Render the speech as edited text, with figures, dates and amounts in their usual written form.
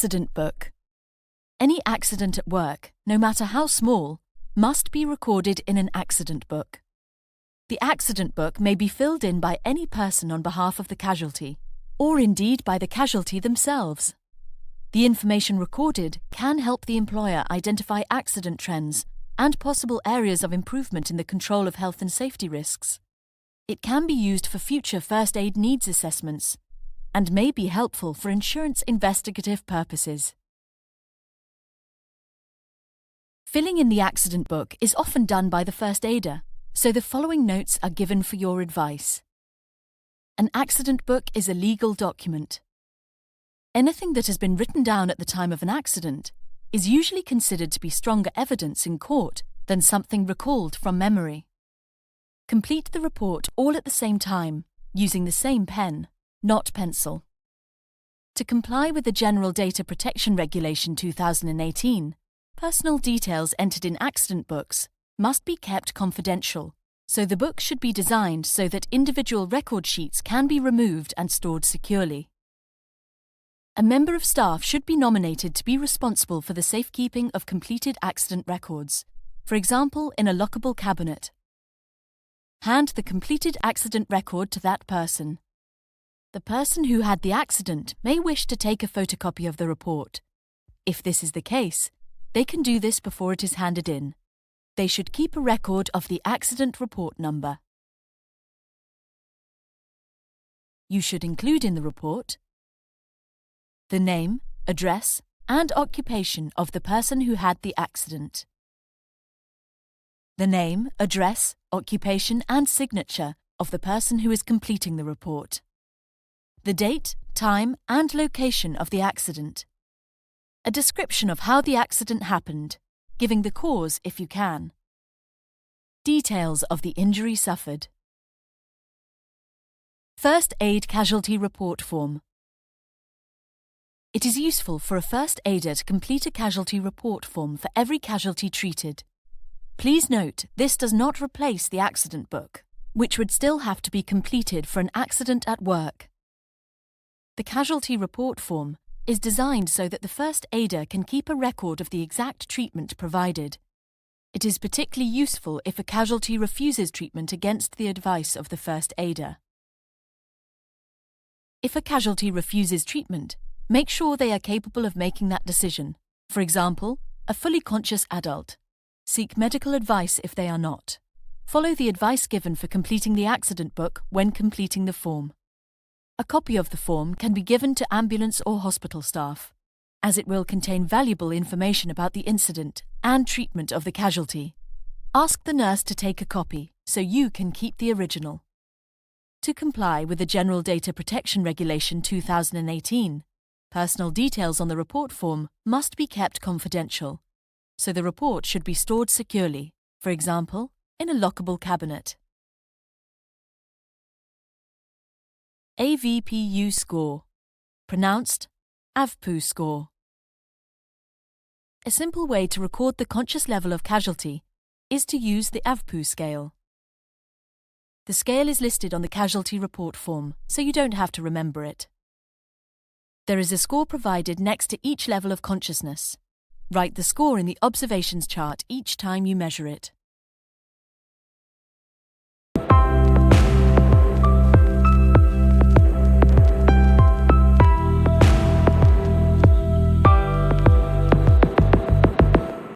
Accident Book. Any accident at work, no matter how small, must be recorded in an accident book. The accident book may be filled in by any person on behalf of the casualty, or indeed by the casualty themselves. The information recorded can help the employer identify accident trends and possible areas of improvement in the control of health and safety risks. It can be used for future first aid needs assessments and may be helpful for insurance investigative purposes. Filling in the accident book is often done by the first aider, so the following notes are given for your advice. An accident book is a legal document. Anything that has been written down at the time of an accident is usually considered to be stronger evidence in court than something recalled from memory. Complete the report all at the same time, using the same pen, not pencil. To comply with the General Data Protection Regulation 2018, personal details entered in accident books must be kept confidential, so the book should be designed so that individual record sheets can be removed and stored securely. A member of staff should be nominated to be responsible for the safekeeping of completed accident records, for example in a lockable cabinet. Hand the completed accident record to that person. The person who had the accident may wish to take a photocopy of the report. If this is the case, they can do this before it is handed in. They should keep a record of the accident report number. You should include in the report the name, address, and occupation of the person who had the accident. The name, address, occupation, and signature of the person who is completing the report. The date, time, and location of the accident. A description of how the accident happened, giving the cause if you can. Details of the injury suffered. First Aid Casualty Report Form. It is useful for a first aider to complete a casualty report form for every casualty treated. Please note, this does not replace the accident book, which would still have to be completed for an accident at work. The casualty report form is designed so that the first aider can keep a record of the exact treatment provided. It is particularly useful if a casualty refuses treatment against the advice of the first aider. If a casualty refuses treatment, make sure they are capable of making that decision. For example, a fully conscious adult. Seek medical advice if they are not. Follow the advice given for completing the accident book when completing the form. A copy of the form can be given to ambulance or hospital staff, as it will contain valuable information about the incident and treatment of the casualty. Ask the nurse to take a copy so you can keep the original. To comply with the General Data Protection Regulation 2018, personal details on the report form must be kept confidential, so the report should be stored securely, for example, in a lockable cabinet. Avpu Score, pronounced Avpu Score. A simple way to record the conscious level of casualty is to use the Avpu Scale. The scale is listed on the casualty report form, so you don't have to remember it. There is a score provided next to each level of consciousness. Write the score in the observations chart each time you measure it.